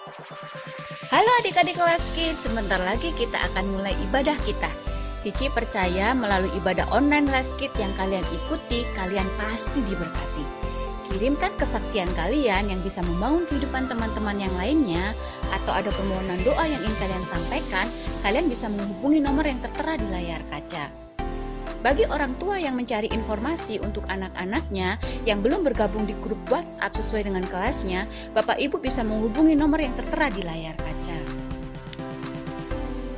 Halo adik-adik Life Kids, sebentar lagi kita akan mulai ibadah kita. Cici percaya melalui ibadah online Life Kids yang kalian ikuti, kalian pasti diberkati. Kirimkan kesaksian kalian yang bisa membangun kehidupan teman-teman yang lainnya, atau ada permohonan doa yang ingin kalian sampaikan, kalian bisa menghubungi nomor yang tertera di layar kaca. Bagi orang tua yang mencari informasi untuk anak-anaknya yang belum bergabung di grup WhatsApp sesuai dengan kelasnya, Bapak Ibu bisa menghubungi nomor yang tertera di layar kaca.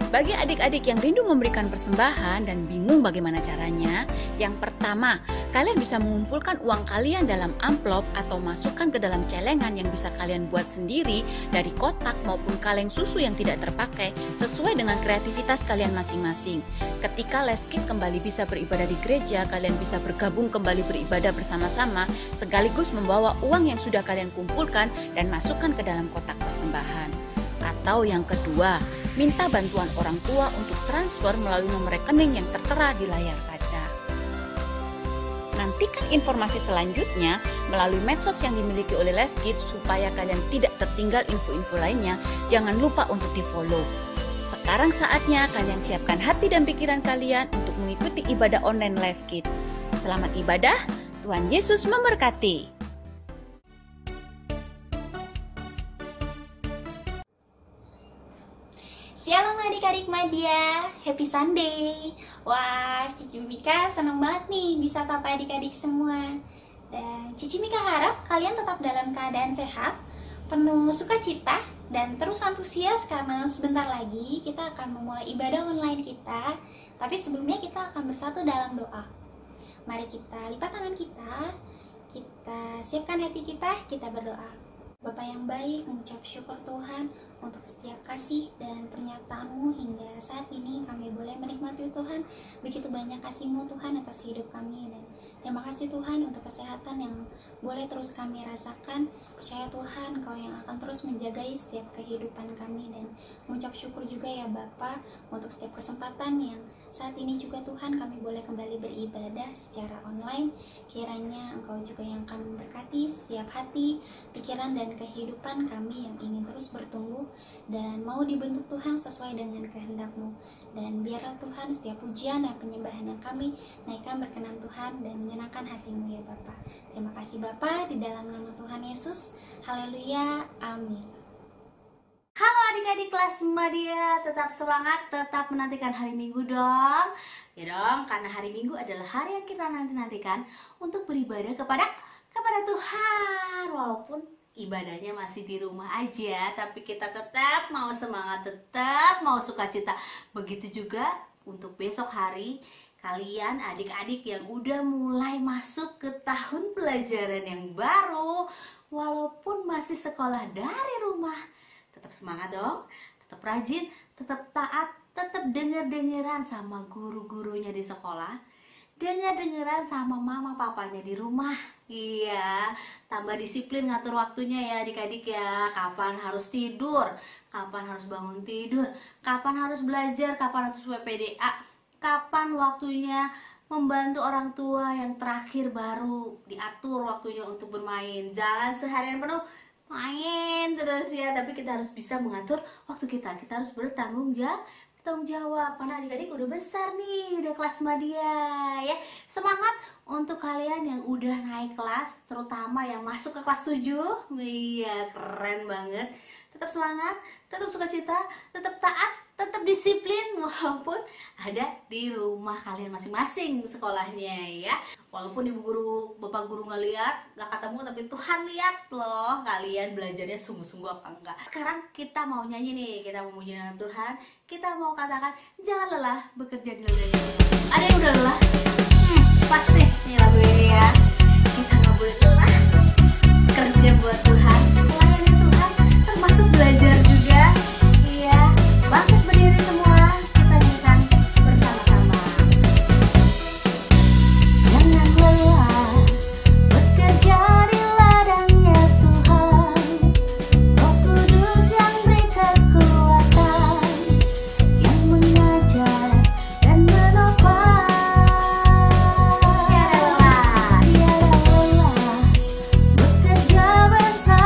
Bagi adik-adik yang rindu memberikan persembahan dan bingung bagaimana caranya, yang pertama, kalian bisa mengumpulkan uang kalian dalam amplop atau masukkan ke dalam celengan yang bisa kalian buat sendiri dari kotak maupun kaleng susu yang tidak terpakai sesuai dengan kreativitas kalian masing-masing. Ketika Life Kids kembali bisa beribadah di gereja, kalian bisa bergabung kembali beribadah bersama-sama sekaligus membawa uang yang sudah kalian kumpulkan dan masukkan ke dalam kotak persembahan. Atau yang kedua, minta bantuan orang tua untuk transfer melalui nomor rekening yang tertera di layar kaca. Nantikan informasi selanjutnya melalui medsos yang dimiliki oleh Life Kids supaya kalian tidak tertinggal info-info lainnya. Jangan lupa untuk di-follow. Sekarang saatnya kalian siapkan hati dan pikiran kalian untuk mengikuti ibadah online Life Kids. Selamat ibadah, Tuhan Yesus memberkati. Shalom adik-adik Madia, happy Sunday. Wah, Cici Mika senang banget nih bisa sapa adik-adik semua. Dan Cici Mika harap kalian tetap dalam keadaan sehat, penuh sukacita, dan terus antusias karena sebentar lagi kita akan memulai ibadah online kita. Tapi sebelumnya kita akan bersatu dalam doa. Mari kita lipat tangan kita siapkan hati kita berdoa. Bapa yang baik, mengucap syukur Tuhan untuk setiap kasih dan pernyataan-Mu hingga saat ini kami boleh menikmati Tuhan. Begitu banyak kasih-Mu Tuhan atas hidup kami, dan terima kasih Tuhan untuk kesehatan yang boleh terus kami rasakan. Percaya Tuhan Kau yang akan terus menjagai setiap kehidupan kami, dan mengucap syukur juga ya Bapa untuk setiap kesempatan yang saat ini juga Tuhan kami boleh kembali beribadah secara online. Kiranya Engkau juga yang akan memberkati setiap hati, pikiran dan kehidupan kami yang ingin terus bertumbuh dan mau dibentuk Tuhan sesuai dengan kehendak-Mu. Dan biarlah Tuhan setiap pujian dan penyembahan yang kami naikkan berkenan Tuhan dan menyenangkan hati-Mu ya Bapa. Terima kasih Bapa, di dalam nama Tuhan Yesus. Haleluya, amin. Halo adik-adik kelas Madia, tetap semangat, tetap menantikan hari Minggu dong. Ya dong, karena hari Minggu adalah hari yang kita nanti-nantikan untuk beribadah kepada Tuhan. Walaupun ibadahnya masih di rumah aja, tapi kita tetap mau semangat, tetap mau sukacita. Begitu juga untuk besok hari, kalian adik-adik yang udah mulai masuk ke tahun pelajaran yang baru, walaupun masih sekolah dari rumah, tetap semangat dong, tetap rajin, tetap taat, tetap denger-dengeran sama guru-gurunya di sekolah, denger-dengeran sama mama papanya di rumah. Iya, tambah disiplin ngatur waktunya ya adik-adik ya. Kapan harus tidur, kapan harus bangun tidur, kapan harus belajar, kapan harus WPDA, kapan waktunya membantu orang tua, yang terakhir baru diatur waktunya untuk bermain. Jangan seharian penuh main terus ya, tapi kita harus bisa mengatur waktu kita. Kita harus bertanggung jawab karena adik-adik udah besar nih, udah kelas Madia ya. Semangat untuk kalian yang udah naik kelas, terutama yang masuk ke kelas 7. Iya, keren banget. Tetap semangat, tetap sukacita, tetap taat, tetap disiplin walaupun ada di rumah kalian masing-masing sekolahnya ya. Walaupun ibu guru, bapak guru ngeliat, gak ketemu, tapi Tuhan lihat loh kalian belajarnya sungguh-sungguh apa enggak. Sekarang kita mau nyanyi nih, kita mau memuji nama Tuhan. Kita mau katakan jangan lelah bekerja di ladang Tuhan. Ada yang udah lelah? Pas nih lagu ini ya. Kita gak boleh lelah kerja buat Tuhan, melayani Tuhan, termasuk belajar juga. Iya, bangkit berdiri semua, kita nyanyikan bersama-sama. Jangan lelah bekerja di ladangnya Tuhan, Roh Kudus yang beri kekuatan, yang mengajar dan menopang. Tiada lelah bekerja bersama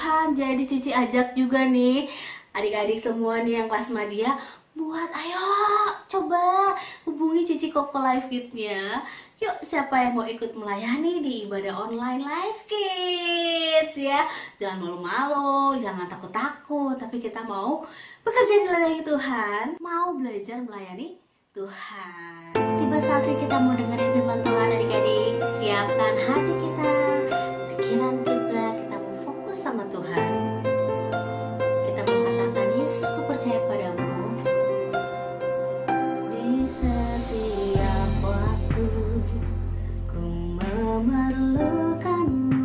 Tuhan. Jadi Cici ajak juga nih adik-adik semua nih yang kelas Madya buat ayo coba hubungi Cici Koko Live Kids-nya. Yuk, siapa yang mau ikut melayani di ibadah online Live Kids ya? Jangan malu-malu, jangan takut-takut, tapi kita mau bekerja di ladang Tuhan, mau belajar melayani Tuhan. Tiba saatnya kita mau dengerin firman Tuhan, adik-adik. Siapkan hati kita, pikiran kita mau fokus sama Tuhan. Kita mau katakan, Yesus, ku percaya padamu. Di setiap waktu ku memerlukanmu,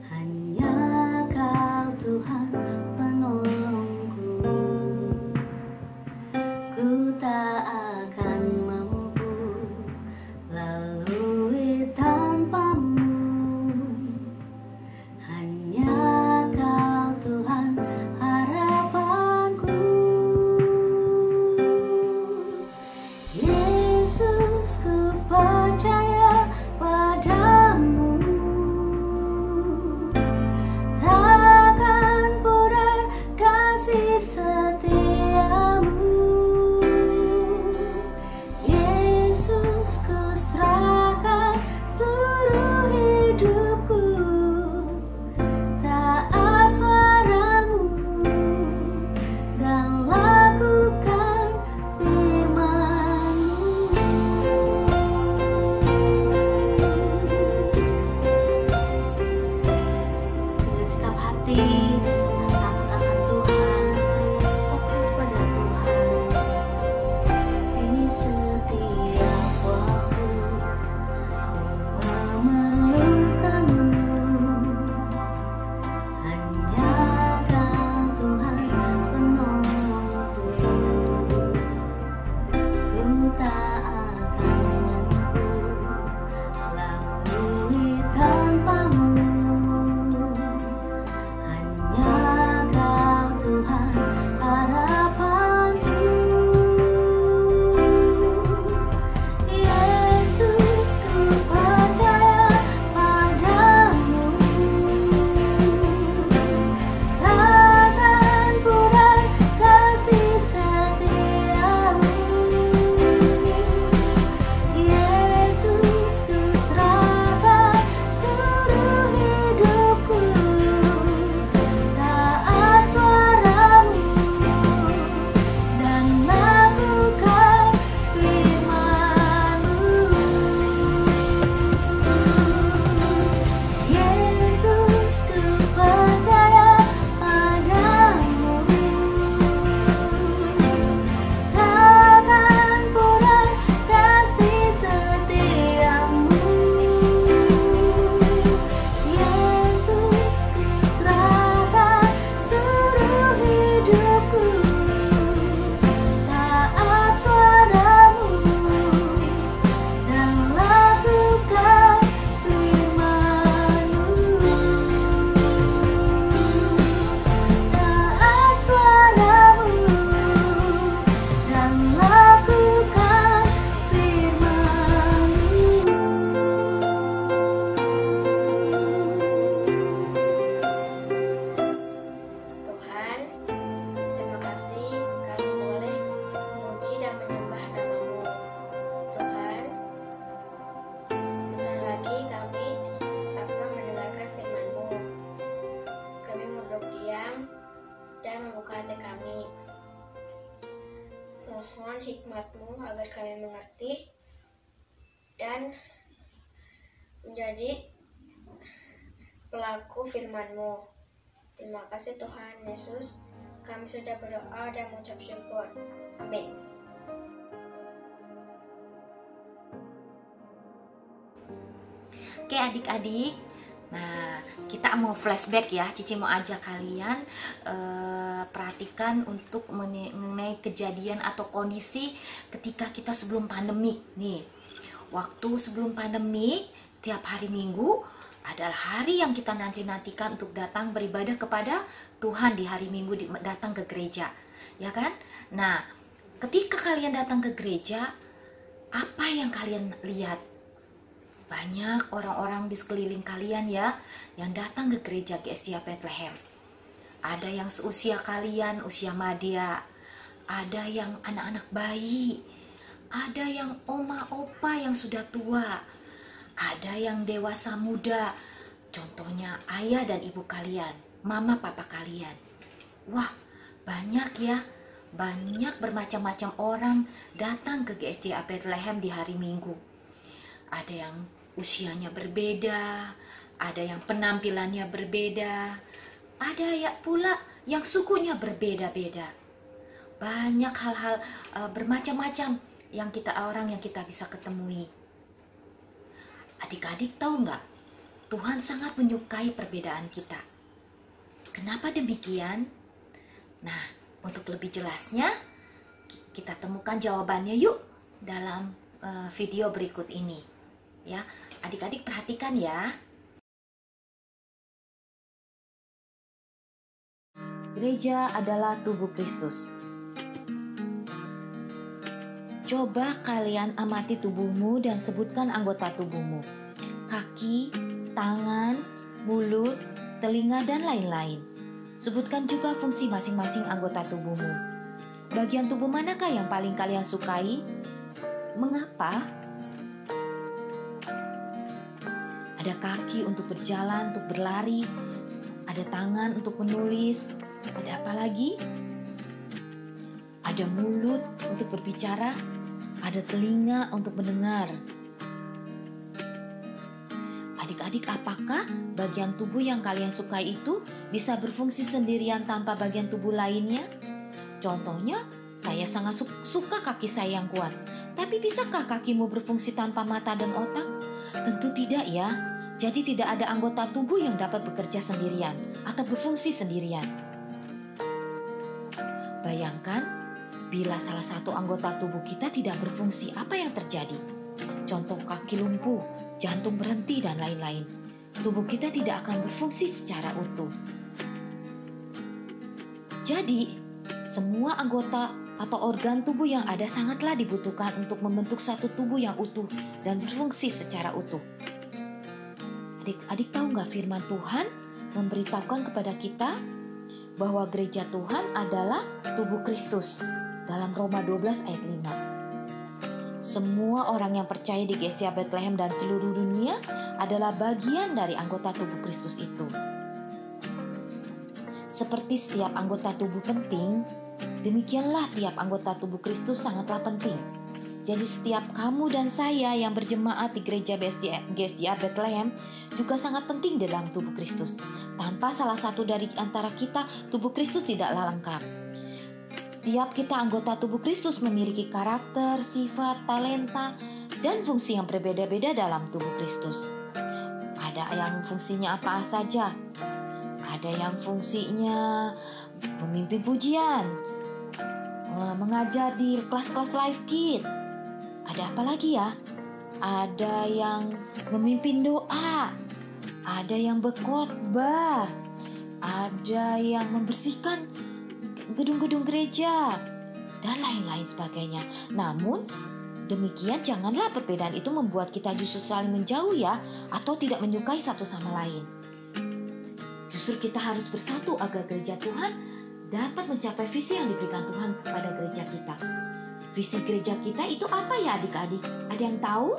hanya Kau Tuhan penolongku. Ku tak akan mampu lalui tanpamu, hanya Kau Tuhan harapanku. Yesus, ku percaya padamu, takkan pudar kasih setiamu. Yesus, ku serahkan seluruh hidupku, taat suaramu dan lakukan firman-Mu. Dengan sikap hati yang takut akan Tuhan, fokus pada Tuhan. Di setiap waktu ku memerlukanmu, hanya Kau Tuhan penolongku. Ku tak akan mampu lalui tanpamu, hanya Kau Tuhan harapanku. Yesus, ku percaya padamu, takkan pudar kasih setiamu. Yesus, ku serahkan seluruh hidupku, taat suaramu dan lakukan firman-Mu. Yesus, ku percaya padamu, takkan pudar kasih setiamu. Yesus, ku serahkan seluruh hidupku, taat suaramu dan lakukan firman-Mu. Taat suaramu dan lakukan firman-Mu. Tuhan, terima kasih kami boleh memuji dan menyembah nama-Mu. Tuhan, sebentar lagi kami akan mendengarkan firman-Mu. Kami duduk diam dan membuka hati kami. Mohon hikmat-Mu agar kami mengerti dan menjadi pelaku firman-Mu. Terima kasih Tuhan Yesus, kami sudah berdoa dan mengucap syukur. Amin. Oke adik-adik, nah kita mau flashback ya. Cici mau ajak kalian perhatikan untuk mengenai kejadian atau kondisi ketika kita sebelum pandemik nih. Waktu sebelum pandemik, tiap hari Minggu adalah hari yang kita nanti-nantikan untuk datang beribadah kepada Tuhan di hari Minggu, datang ke gereja, ya kan? Nah, ketika kalian datang ke gereja, apa yang kalian lihat? Banyak orang-orang di sekeliling kalian ya yang datang ke gereja GSCA Bethlehem. Ada yang seusia kalian, usia madya. Ada yang anak-anak bayi. Ada yang oma opa yang sudah tua. Ada yang dewasa muda. Contohnya ayah dan ibu kalian, mama papa kalian. Wah, banyak ya. Banyak bermacam-macam orang datang ke GSCA Bethlehem di hari Minggu. Ada yang usianya berbeda, ada yang penampilannya berbeda, ada ya pula yang sukunya berbeda-beda. Banyak hal-hal bermacam-macam yang kita bisa ketemui. Adik-adik tahu nggak? Tuhan sangat menyukai perbedaan kita. Kenapa demikian? Nah, untuk lebih jelasnya, kita temukan jawabannya yuk dalam video berikut ini. Ya, adik-adik perhatikan ya. Gereja adalah tubuh Kristus. Coba kalian amati tubuhmu dan sebutkan anggota tubuhmu. Kaki, tangan, mulut, telinga, dan lain-lain. Sebutkan juga fungsi masing-masing anggota tubuhmu. Bagian tubuh manakah yang paling kalian sukai? Mengapa? Ada kaki untuk berjalan, untuk berlari. Ada tangan untuk menulis. Ada apa lagi? Ada mulut untuk berbicara. Ada telinga untuk mendengar. Adik-adik, apakah bagian tubuh yang kalian sukai itu bisa berfungsi sendirian tanpa bagian tubuh lainnya? Contohnya, saya sangat suka kaki saya yang kuat. Tapi bisakah kakimu berfungsi tanpa mata dan otak? Tentu tidak ya. Jadi tidak ada anggota tubuh yang dapat bekerja sendirian atau berfungsi sendirian. Bayangkan, bila salah satu anggota tubuh kita tidak berfungsi, apa yang terjadi? Contoh kaki lumpuh, jantung berhenti, dan lain-lain. Tubuh kita tidak akan berfungsi secara utuh. Jadi, semua anggota atau organ tubuh yang ada sangatlah dibutuhkan untuk membentuk satu tubuh yang utuh dan berfungsi secara utuh. Adik-adik tahu nggak firman Tuhan memberitakan kepada kita bahwa gereja Tuhan adalah tubuh Kristus dalam Roma 12 ayat 5. Semua orang yang percaya di GSCA Bethlehem dan seluruh dunia adalah bagian dari anggota tubuh Kristus itu. Seperti setiap anggota tubuh penting, demikianlah tiap anggota tubuh Kristus sangatlah penting. Jadi setiap kamu dan saya yang berjemaat di gereja GSCA Bethlehem juga sangat penting dalam tubuh Kristus. Tanpa salah satu dari antara kita, tubuh Kristus tidaklah lengkap. Setiap kita anggota tubuh Kristus memiliki karakter, sifat, talenta, dan fungsi yang berbeda-beda dalam tubuh Kristus. Ada yang fungsinya apa saja. Ada yang fungsinya memimpin pujian, mengajar di kelas-kelas Life Kid. Ada apa lagi ya? Ada yang memimpin doa, ada yang berkhotbah, ada yang membersihkan gedung-gedung gereja, dan lain-lain sebagainya. Namun, demikian janganlah perbedaan itu membuat kita justru saling menjauh ya, atau tidak menyukai satu sama lain. Justru kita harus bersatu agar gereja Tuhan dapat mencapai visi yang diberikan Tuhan kepada gereja kita. Visi gereja kita itu apa ya adik-adik? Ada yang tahu?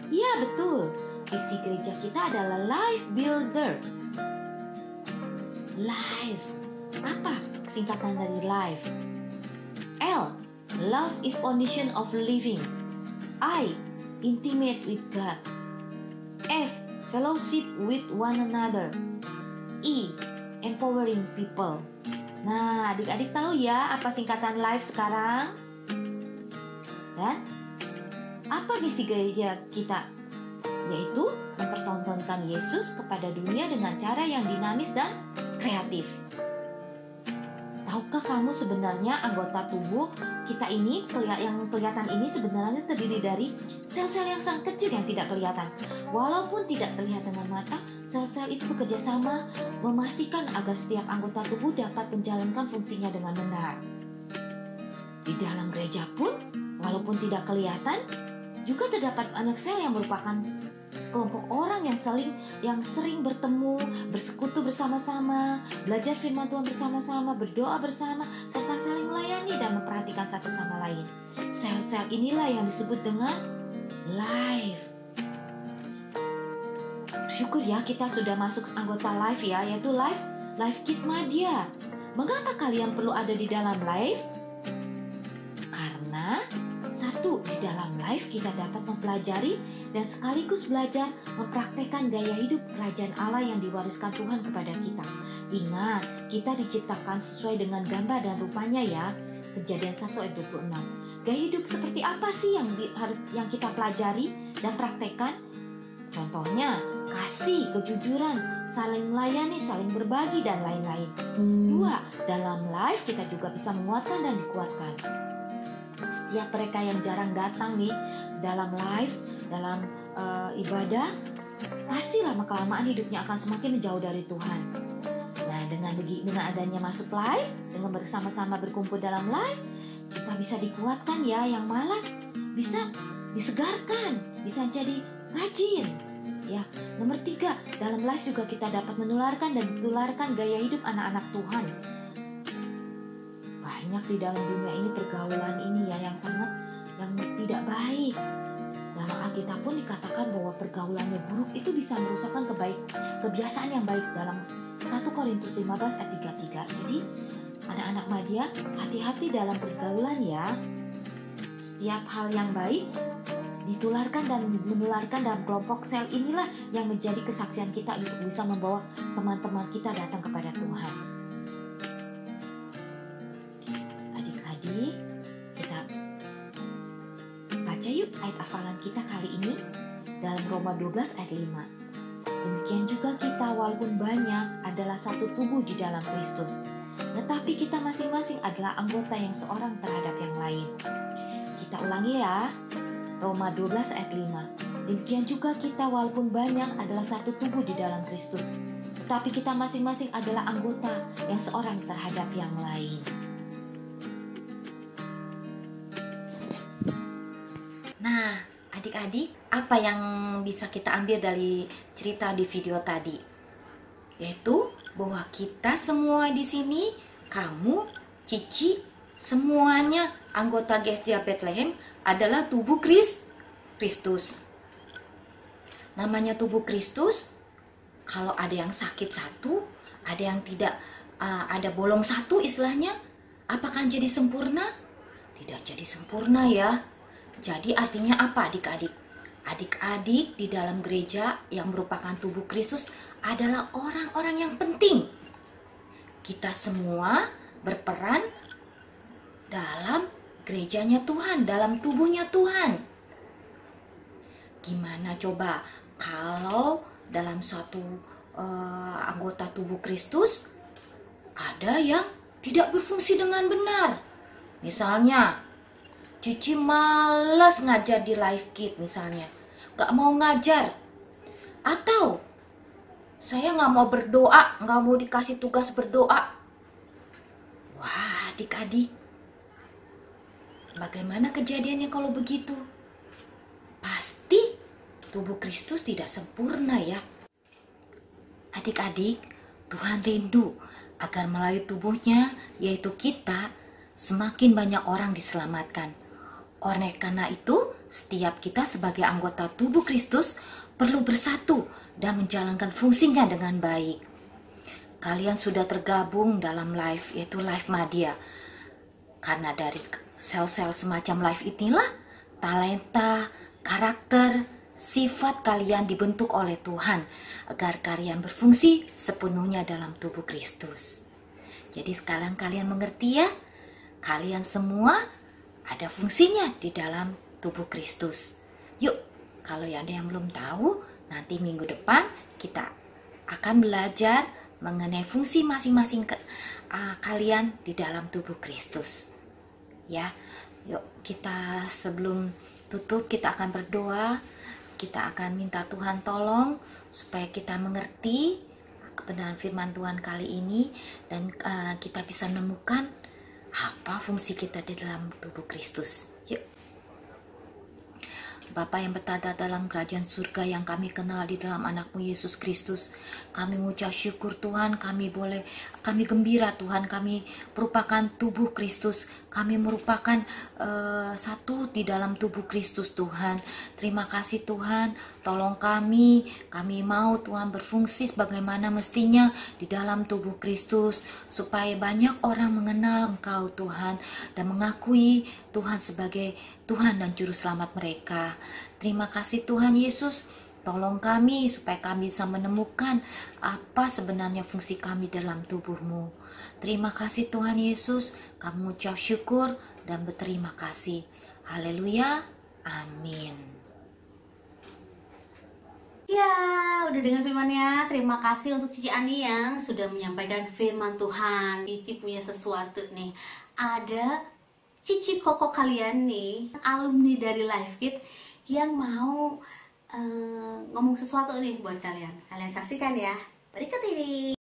Ya betul, visi gereja kita adalah Life Builders. Life, apa singkatan dari life? L, love is foundation of living. I, intimate with God. F, fellowship with one another. E, empowering people. Nah, adik-adik tahu ya apa singkatan life sekarang? Dan apa misi gereja kita? Yaitu mempertontonkan Yesus kepada dunia dengan cara yang dinamis dan kreatif. Tahukah kamu sebenarnya anggota tubuh kita ini yang kelihatan ini sebenarnya terdiri dari sel-sel yang sangat kecil yang tidak kelihatan. Walaupun tidak terlihat dengan mata, sel-sel itu bekerja sama memastikan agar setiap anggota tubuh dapat menjalankan fungsinya dengan benar. Di dalam gereja pun, walaupun tidak kelihatan, Juga terdapat banyak sel yang merupakan sekelompok orang yang sering bertemu, bersekutu bersama-sama, belajar firman Tuhan bersama-sama, berdoa bersama, serta saling melayani dan memperhatikan satu sama lain. Sel-sel inilah yang disebut dengan life. Syukur ya kita sudah masuk anggota life ya, yaitu Life Kit Madya. Mengapa kalian perlu ada di dalam life? Karena satu, di dalam life kita dapat mempelajari dan sekaligus belajar mempraktekkan gaya hidup kerajaan Allah yang diwariskan Tuhan kepada kita. Ingat, kita diciptakan sesuai dengan gambar dan rupanya ya. Kejadian 1 ayat 26. Gaya hidup seperti apa sih yang kita pelajari dan praktekkan? Contohnya, kasih, kejujuran, saling melayani, saling berbagi, dan lain-lain. 2, dalam life kita juga bisa menguatkan dan dikuatkan. Setiap mereka yang jarang datang nih dalam live, dalam ibadah, pasti lama-kelamaan hidupnya akan semakin menjauh dari Tuhan. Nah, dengan adanya masuk live, dengan bersama-sama berkumpul dalam live, kita bisa dikuatkan ya. Yang malas bisa disegarkan, bisa jadi rajin. Ya, nomor 3, dalam live juga kita dapat menularkan dan ditularkan gaya hidup anak-anak Tuhan. Banyak di dalam dunia ini pergaulan ini ya yang tidak baik. Dalam Alkitab pun dikatakan bahwa pergaulannya buruk itu bisa merusakkan kebiasaan yang baik dalam 1 Korintus 15 ayat 33. Jadi anak-anak Madya, hati-hati dalam pergaulan ya. Setiap hal yang baik ditularkan dan menularkan dalam kelompok sel inilah yang menjadi kesaksian kita untuk bisa membawa teman-teman kita datang kepada Tuhan. Adik-adik, kita baca yuk ayat hafalan kita kali ini dalam Roma 12 ayat 5. Demikian juga kita walaupun banyak adalah satu tubuh di dalam Kristus, tetapi kita masing-masing adalah anggota yang seorang terhadap yang lain. Kita ulangi ya, Roma 12 ayat 5. Demikian juga kita walaupun banyak adalah satu tubuh di dalam Kristus, tetapi kita masing-masing adalah anggota yang seorang terhadap yang lain. Nah, adik-adik, apa yang bisa kita ambil dari cerita di video tadi? Yaitu bahwa kita semua di sini, kamu, Cici, semuanya anggota GSJ Bethlehem adalah tubuh Kristus. Namanya tubuh Kristus, kalau ada yang sakit satu, ada yang tidak, ada bolong satu istilahnya, apakah jadi sempurna? Tidak jadi sempurna ya. Jadi artinya apa adik-adik? Adik-adik di dalam gereja yang merupakan tubuh Kristus adalah orang-orang yang penting. Kita semua berperan dalam gerejanya Tuhan, dalam tubuhnya Tuhan. Gimana coba kalau dalam suatu anggota tubuh Kristus ada yang tidak berfungsi dengan benar? Misalnya, Cici malas ngajar di Life Kit misalnya, gak mau ngajar. Atau saya gak mau berdoa, gak mau dikasih tugas berdoa. Wah, adik-adik, bagaimana kejadiannya kalau begitu? Pasti tubuh Kristus tidak sempurna ya. Adik-adik, Tuhan rindu agar melalui tubuhnya, yaitu kita, semakin banyak orang diselamatkan. Oleh karena itu, setiap kita sebagai anggota tubuh Kristus perlu bersatu dan menjalankan fungsinya dengan baik. Kalian sudah tergabung dalam life, yaitu Life Madya. Karena dari sel-sel semacam life inilah talenta, karakter, sifat kalian dibentuk oleh Tuhan agar kalian berfungsi sepenuhnya dalam tubuh Kristus. Jadi sekarang kalian mengerti ya, kalian semua ada fungsinya di dalam tubuh Kristus. Yuk, kalau ada yang belum tahu, nanti minggu depan kita akan belajar mengenai fungsi masing-masing kalian di dalam tubuh Kristus. Ya, yuk kita sebelum tutup kita akan berdoa. Kita akan minta Tuhan tolong supaya kita mengerti kebenaran firman Tuhan kali ini dan kita bisa menemukan apa fungsi kita di dalam tubuh Kristus. Yuk. Bapa yang bertata dalam kerajaan surga yang kami kenal di dalam anakmu Yesus Kristus, kami mengucap syukur Tuhan, kami gembira Tuhan, kami merupakan tubuh Kristus, kami merupakan satu di dalam tubuh Kristus Tuhan. Terima kasih Tuhan, tolong kami mau Tuhan berfungsi sebagaimana mestinya di dalam tubuh Kristus, supaya banyak orang mengenal Engkau Tuhan dan mengakui Tuhan sebagai Tuhan dan Juru Selamat mereka. Terima kasih Tuhan Yesus, tolong kami supaya kami bisa menemukan apa sebenarnya fungsi kami dalam tubuh-Mu. Terima kasih Tuhan Yesus, kami mengucap syukur dan berterima kasih. Haleluya, amin. Ya, udah dengar firman-Nya. Terima kasih untuk Cici Ani yang sudah menyampaikan firman Tuhan. Cici punya sesuatu nih. Ada Cici Koko kalian nih, alumni dari Life Kids yang mau ngomong sesuatu nih buat kalian. Kalian saksikan ya berikut ini.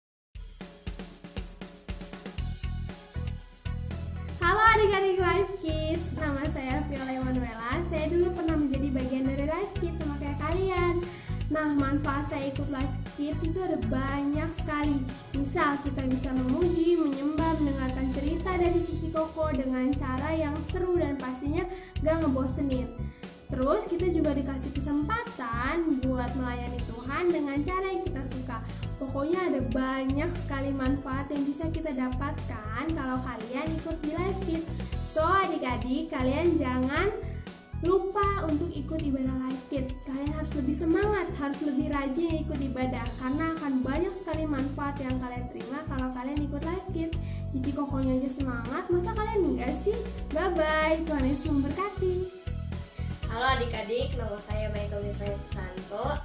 Halo adik-adik Life Kids, nama saya Viola Emanuela. Saya dulu pernah menjadi bagian dari Life Kids sama kayak kalian. Nah, manfaat saya ikut Life Kids itu ada banyak sekali. Misal, kita bisa memuji, menyembah, mendengarkan cerita dari Cici Koko dengan cara yang seru dan pastinya gak ngebosenin. Terus, kita juga dikasih kesempatan buat melayani Tuhan dengan cara yang kita suka. Pokoknya ada banyak sekali manfaat yang bisa kita dapatkan kalau kalian ikut di Life Kids. So, adik-adik, kalian jangan lupa untuk ikut ibadah Life Kids. Kalian harus lebih semangat, harus lebih rajin ikut ibadah, karena akan banyak sekali manfaat yang kalian terima kalau kalian ikut Life Kids. Cici Kokonya aja semangat, masa kalian enggak sih? Bye-bye, Tuhan Yesus memberkati. Halo adik-adik, nama saya Michael Nifaya Susanto.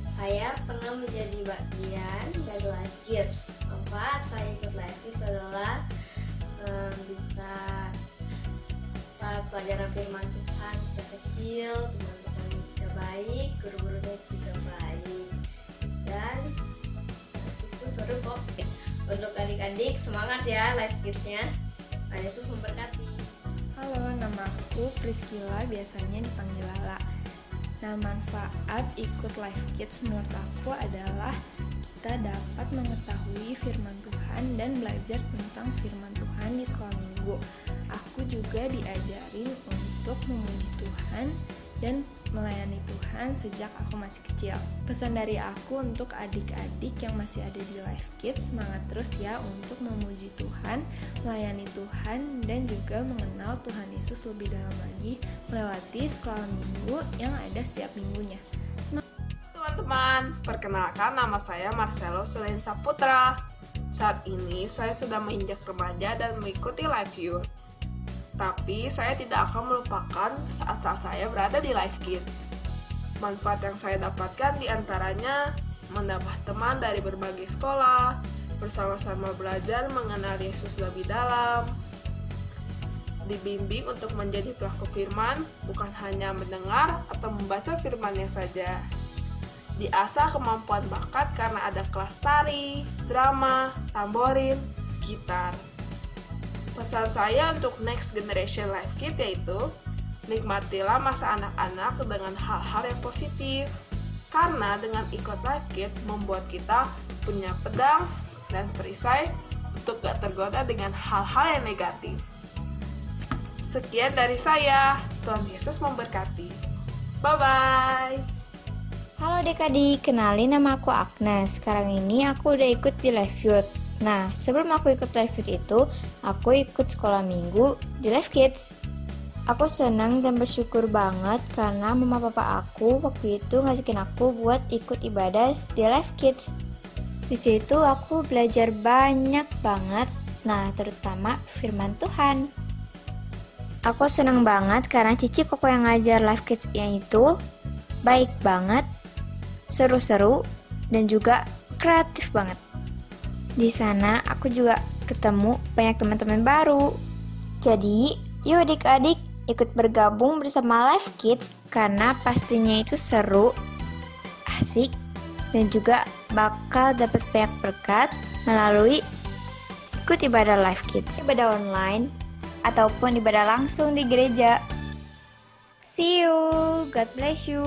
Saya pernah menjadi bagian dari Life Kids. Manfaat saya ikut Life Kids adalah bisa pelajaran firman Tuhan sudah kecil, teman-teman juga baik, guru-gurunya juga baik, dan itu seru kok. Untuk adik-adik semangat ya Life Kids-nya. Tuhan Yesus memberkati. Halo, nama aku Priscilla, biasanya dipanggil Lala. Nah, manfaat ikut Life Kids menurut aku adalah kita dapat mengetahui firman Tuhan dan belajar tentang firman Tuhan di sekolah minggu. Aku juga diajarin untuk memuji Tuhan dan melayani Tuhan sejak aku masih kecil. Pesan dari aku untuk adik-adik yang masih ada di Life Kids, semangat terus ya untuk memuji Tuhan, melayani Tuhan, dan juga mengenal Tuhan Yesus lebih dalam lagi melewati sekolah minggu yang ada setiap minggunya. Teman-teman, perkenalkan nama saya Marcelo Selain Saputra. Saat ini saya sudah menginjak remaja dan mengikuti Life Youth. Tapi saya tidak akan melupakan saat-saat saya berada di Life Kids. Manfaat yang saya dapatkan diantaranya mendapat teman dari berbagai sekolah, bersama-sama belajar mengenal Yesus lebih dalam, dibimbing untuk menjadi pelaku firman, bukan hanya mendengar atau membaca firman-Nya saja. Diasah kemampuan bakat karena ada kelas tari, drama, tamborin, gitar. Pesan saya untuk next generation Life Kids yaitu nikmatilah masa anak-anak dengan hal-hal yang positif, karena dengan ikut Life Kids membuat kita punya pedang dan perisai untuk gak tergoda dengan hal-hal yang negatif. Sekian dari saya, Tuhan Yesus memberkati. Bye-bye. Halo adik-adik, kenalin nama aku Agnes. Sekarang ini aku udah ikut di Life Youth. Nah, sebelum aku ikut Life Youth itu, aku ikut sekolah minggu di Life Kids. Aku senang dan bersyukur banget karena mama papa aku waktu itu ngajakin aku buat ikut ibadah di Life Kids. Di situ aku belajar banyak banget, nah terutama firman Tuhan. Aku senang banget karena Cici Koko yang ngajar Life Kids-nya itu baik banget, seru-seru, dan juga kreatif banget. Di sana aku juga ketemu banyak teman-teman baru. Jadi, yuk adik-adik ikut bergabung bersama Life Kids karena pastinya itu seru, asik, dan juga bakal dapat banyak berkat melalui ikut ibadah Life Kids, ibadah online, ataupun ibadah langsung di gereja. See you, God bless you.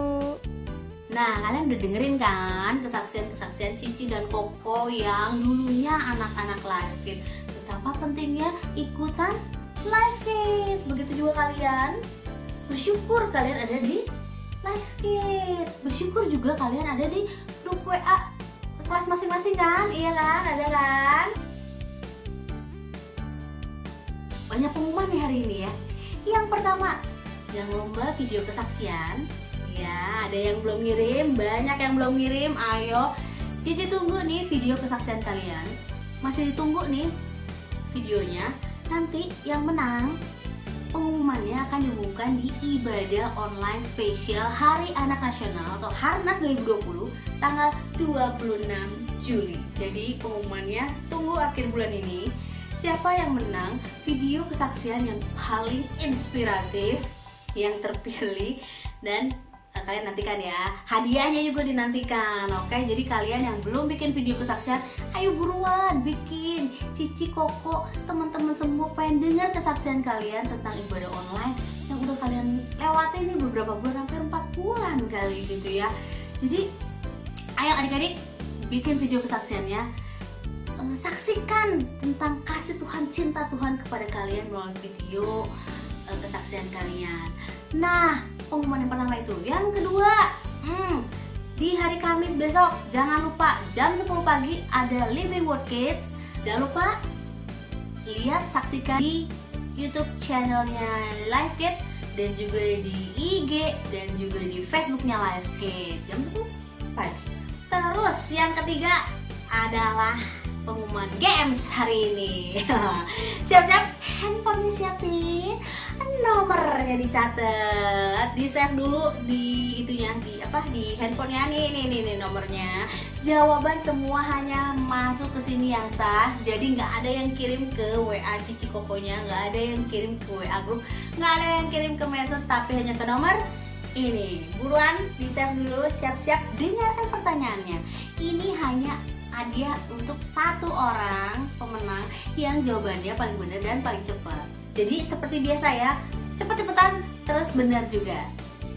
Nah, kalian udah dengerin kan kesaksian-kesaksian Cici dan Koko yang dulunya anak-anak Life Kids. Betapa pentingnya ikutan Life Kids. Begitu juga kalian. Bersyukur kalian ada di Life Kids. Bersyukur juga kalian ada di grup WA kelas masing-masing kan? Iya kan? Ada kan? Banyak pengumuman nih hari ini ya. Yang pertama, yang lomba video kesaksian. Ya, ada yang belum ngirim, banyak yang belum ngirim. Ayo, Cici tunggu nih video kesaksian kalian. Masih ditunggu nih videonya. Nanti yang menang pengumumannya akan diumumkan di ibadah online spesial Hari Anak Nasional atau Harnas 2020 tanggal 26 Juli. Jadi pengumumannya tunggu akhir bulan ini. Siapa yang menang video kesaksian yang paling inspiratif, yang terpilih, dan kalian nantikan ya, hadiahnya juga dinantikan. Oke, jadi kalian yang belum bikin video kesaksian, ayo buruan bikin. Cici, Koko, teman-teman semua pengen dengar kesaksian kalian tentang ibadah online yang udah kalian lewati ini beberapa bulan, hampir 4 bulan kali gitu ya. Jadi ayo adik-adik bikin video kesaksiannya. Saksikan tentang kasih Tuhan, cinta Tuhan kepada kalian melalui video kesaksian kalian. Nah, pengumuman yang pertama itu. Yang kedua, di hari Kamis besok jangan lupa jam 10 pagi ada Living Word Kids. Jangan lupa lihat, saksikan di YouTube channelnya Life Kids dan juga di IG dan juga di Facebooknya Life Kids jam 10 pagi. Terus yang ketiga adalah pengumuman games hari ini. Siap-siap, handphonenya siapin, nomornya dicatat, di save dulu di itunya, di handphonenya nih nomornya. Jawaban semua hanya masuk ke sini yang sah. Jadi nggak ada yang kirim ke WA Cici Kokonya, nggak ada yang kirim ke WA grup, nggak ada yang kirim ke medsos, tapi hanya ke nomor ini. Buruan di save dulu, siap-siap dengarkan pertanyaannya. Ini hanya hadiah untuk 1 orang pemenang yang jawabannya paling benar dan paling cepat. Jadi seperti biasa ya, cepet-cepetan terus benar juga.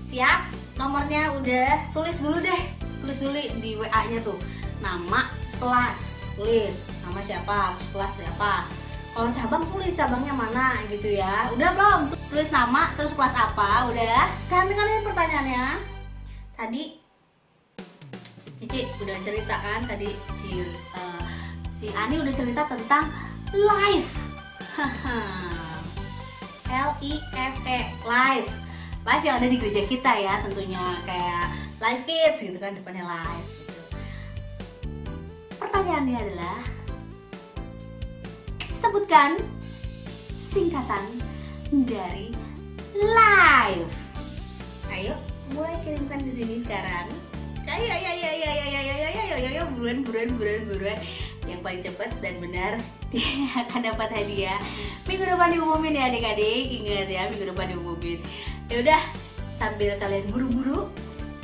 Siap? Nomornya udah tulis dulu deh, tulis dulu di WA-nya tuh. Nama, terus kelas, tulis nama siapa, terus kelas siapa. Kalau cabang tulis cabangnya mana gitu ya. Udah belum? Tulis nama, terus kelas apa. Udah? Sekarang dengerin pertanyaannya. Tadi Cici udah cerita kan, tadi si Ani udah cerita tentang live. L-I-F-E, live. Live yang ada di gereja kita ya, tentunya kayak Live Kids gitu kan, depannya live gitu. Pertanyaannya adalah, sebutkan singkatan dari live. Ayo, mulai kirimkan di sini sekarang. Ayo, buruan. Yang paling cepat dan benar dia akan dapat hadiah. Minggu depan diumumin ya adik-adik. Ingat ya, minggu depan diumumin. Ya udah, sambil kalian buru-buru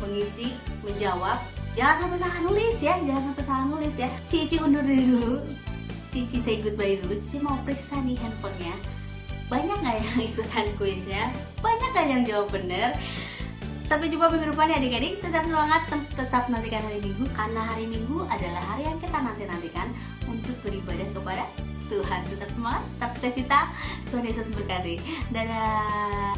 mengisi, menjawab, jangan sampai salah nulis ya. Cici undur diri dulu. Cici say goodbye dulu. Cici mau periksa nih handphonenya. Banyak nggak yang ikutan kuisnya? Banyak nggak yang jawab benar? Sampai jumpa minggu depan ya adik-adik. Tetap semangat, tetap nantikan hari Minggu, karena hari Minggu adalah hari yang kita nantikan untuk beribadah kepada Tuhan. Tetap semangat, tetap sukacita. Tuhan Yesus berkati. Dadah.